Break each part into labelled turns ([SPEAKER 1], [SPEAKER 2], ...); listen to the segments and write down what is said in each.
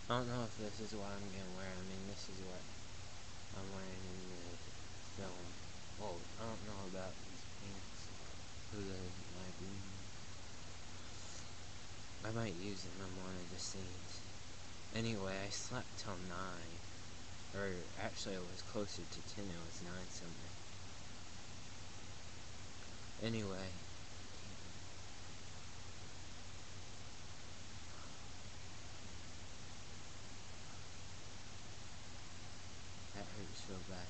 [SPEAKER 1] I don't know if this is what I'm gonna wear. I mean, this is what I'm wearing in the film. Well, I don't know about these pants. Who might be. I might use them in one of the scenes. Anyway, I slept till 9. Or actually, it was closer to 10. It was 9 something. Anyway. That hurts so bad.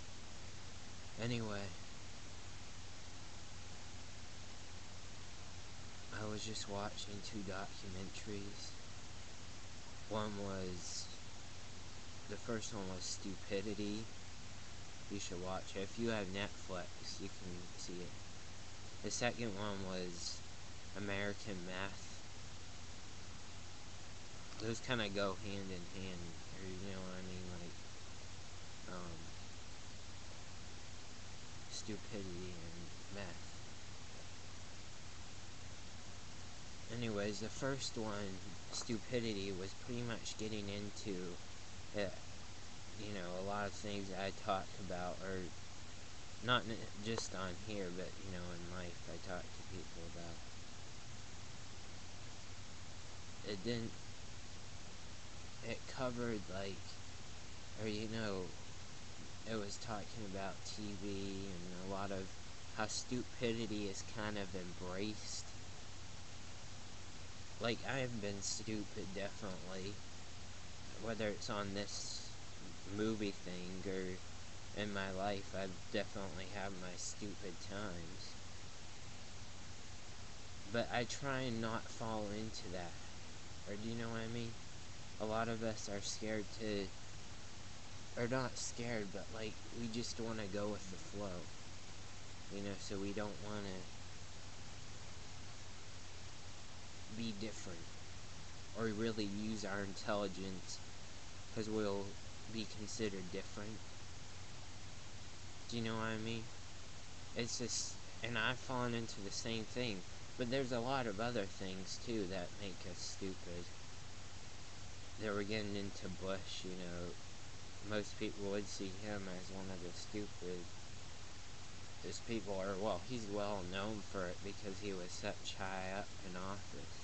[SPEAKER 1] Anyway. I was just watching 2 documentaries. One was, the first one was Stupidity. You should watch it. If you have Netflix, you can see it. The second one was American Math. Those kind of go hand in hand, or you know what I mean, like, stupidity and math. Anyways, the first one, Stupidity, was pretty much getting into, a lot of things I talk about, or not just on here, but, in life I talk to people about. It covered, like, or, it was talking about TV and a lot of how stupidity is kind of embraced. Like, I have been stupid, definitely, whether it's on this movie thing or in my life. I've definitely had my stupid times, but I try and not fall into that. Or do you know what I mean? A lot of us are scared to, or not scared, but like, we just want to go with the flow, so we don't want to be different or really use our intelligence, because we'll be considered different. Do you know what I mean? It's just, and I've fallen into the same thing, but there's a lot of other things too that make us stupid. They were getting into Bush, most people would see him as one of the stupidest people, or, well, he's well known for it because he was such high up in office.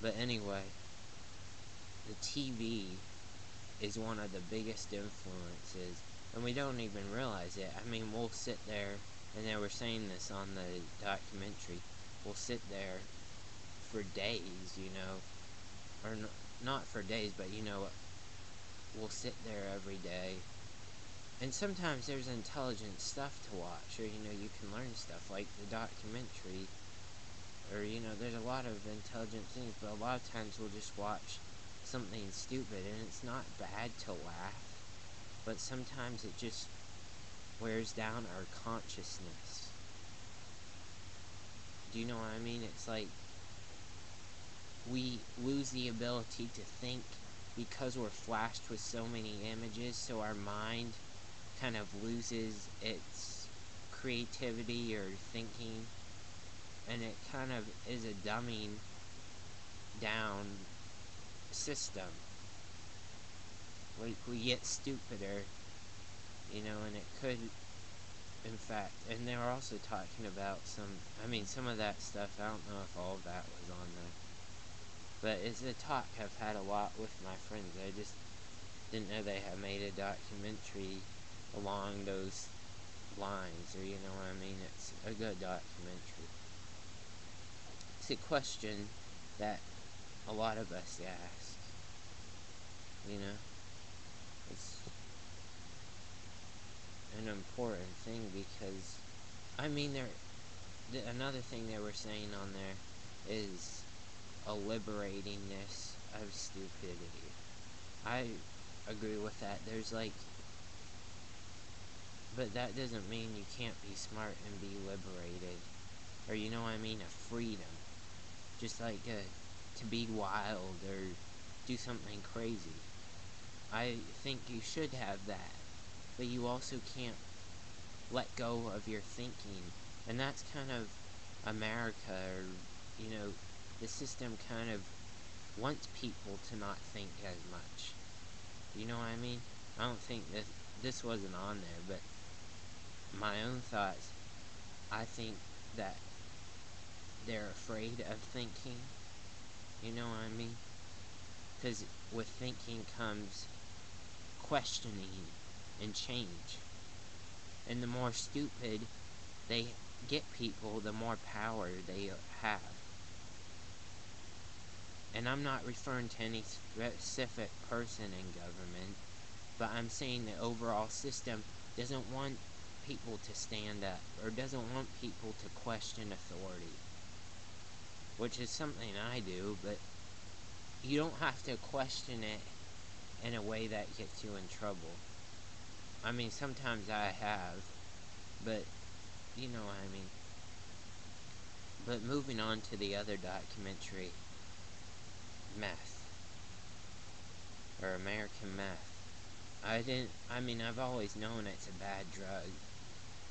[SPEAKER 1] But anyway, the TV is one of the biggest influences, and we don't even realize it. I mean, we'll sit there, and they were saying this on the documentary, we'll sit there for days, or not for days, but we'll sit there every day, and sometimes there's intelligent stuff to watch, or you can learn stuff, like the documentary, or there's a lot of intelligent things, but a lot of times we'll just watch something stupid, and it's not bad to laugh, but sometimes it just wears down our consciousness. Do you know what I mean? It's like we lose the ability to think because we're flashed with so many images, so our mind kind of loses its creativity or thinking, and it kind of is a dumbing down system. We get stupider, and it could, in fact, and they were also talking about some of that stuff, I don't know if all of that was on there, but it's a talk I've had a lot with my friends. I just didn't know they had made a documentary along those lines, or you know what I mean. It's a good documentary. It's a question that a lot of us ask, it's an important thing, because another thing they were saying on there is a liberatingness of stupidity. I agree with that. There's but that doesn't mean you can't be smart and be liberated, or a freedom, just like to be wild or do something crazy. I think you should have that, but you also can't let go of your thinking, and that's kind of America, or the system kind of wants people to not think as much. You know what I mean? I don't think this wasn't on there, but my own thoughts, I think that they're afraid of thinking. You know what I mean? Because with thinking comes questioning and change. And the more stupid they get people, the more power they have. And I'm not referring to any specific person in government, but I'm saying the overall system doesn't want people to stand up, or doesn't want people to question authority. Which is something I do, but you don't have to question it in a way that gets you in trouble. I mean, sometimes I have, but you know what I mean. But moving on to the other documentary, meth, or American meth. I've always known it's a bad drug,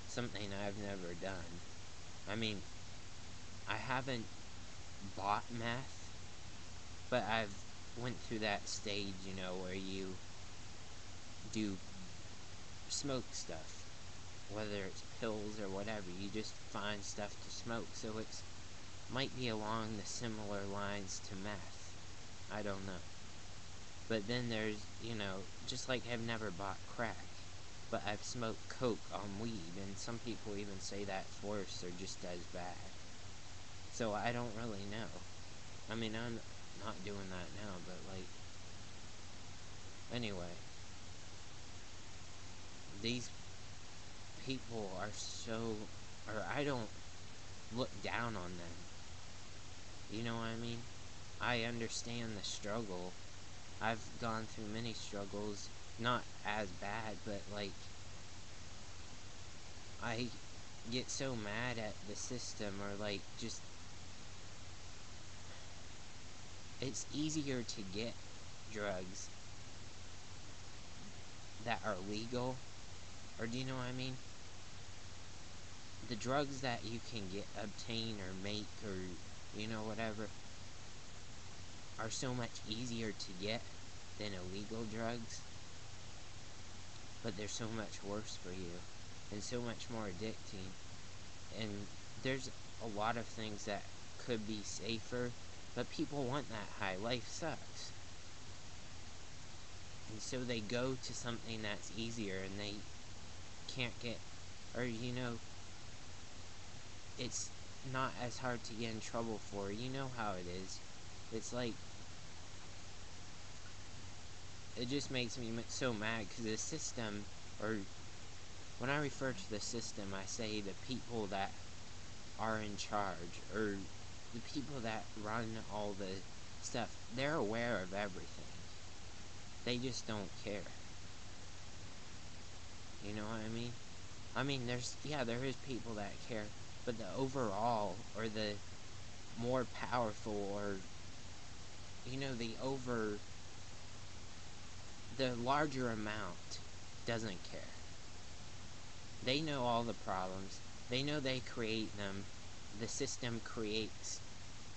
[SPEAKER 1] something I've never done. I mean, I haven't bought meth, but I've went through that stage, you know, where you do smoke stuff, whether it's pills or whatever. You just find stuff to smoke, so it's might be along the similar lines to meth. I don't know. But then there's, you know, just like I've never bought crack, but I've smoked coke on weed, and some people even say that's worse or just as bad. So I don't really know. I mean, I'm not doing that now, but like, anyway, these people are so, or I don't look down on them. You know what I mean? I understand the struggle. I've gone through many struggles, not as bad, but like, I get so mad at the system, or like, just, it's easier to get drugs that are legal, or do you know what I mean? The drugs that you can obtain or make, or, you know, whatever, are so much easier to get than illegal drugs, but they're so much worse for you, and so much more addicting, and there's a lot of things that could be safer, but people want that high. Life sucks. And so they go to something that's easier, and they can't get, or, you know, it's not as hard to get in trouble for. You know how it is. It's like, it just makes me so mad, because the system, or when I refer to the system, I say the people that are in charge, or the people that run all the stuff, they're aware of everything. They just don't care. You know what I mean? I mean, there is people that care, but the overall, or the more powerful, or, you know, the larger amount doesn't care. They know all the problems. They know they create them. The system creates,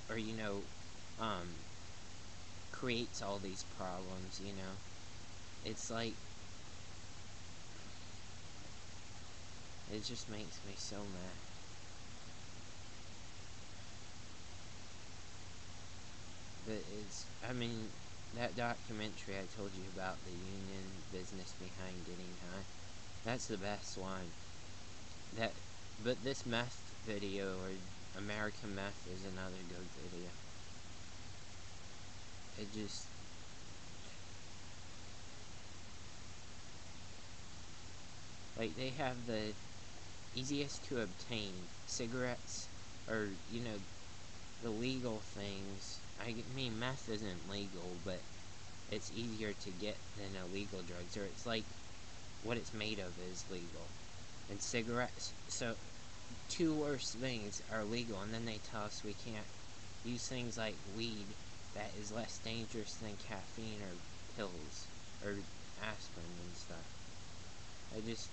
[SPEAKER 1] or, you know, creates all these problems, you know. It's like, it just makes me so mad. But it's, I mean, that documentary I told you about, the union business behind getting high, that's the best one. But this meth video, or American meth, is another good video. It just, like, they have the easiest to obtain cigarettes, or, you know, the legal things. I mean, meth isn't legal, but it's easier to get than illegal drugs, or it's like what it's made of is legal. And cigarettes, so two worse things are legal, and then they tell us we can't use things like weed that is less dangerous than caffeine or pills or aspirin and stuff. I just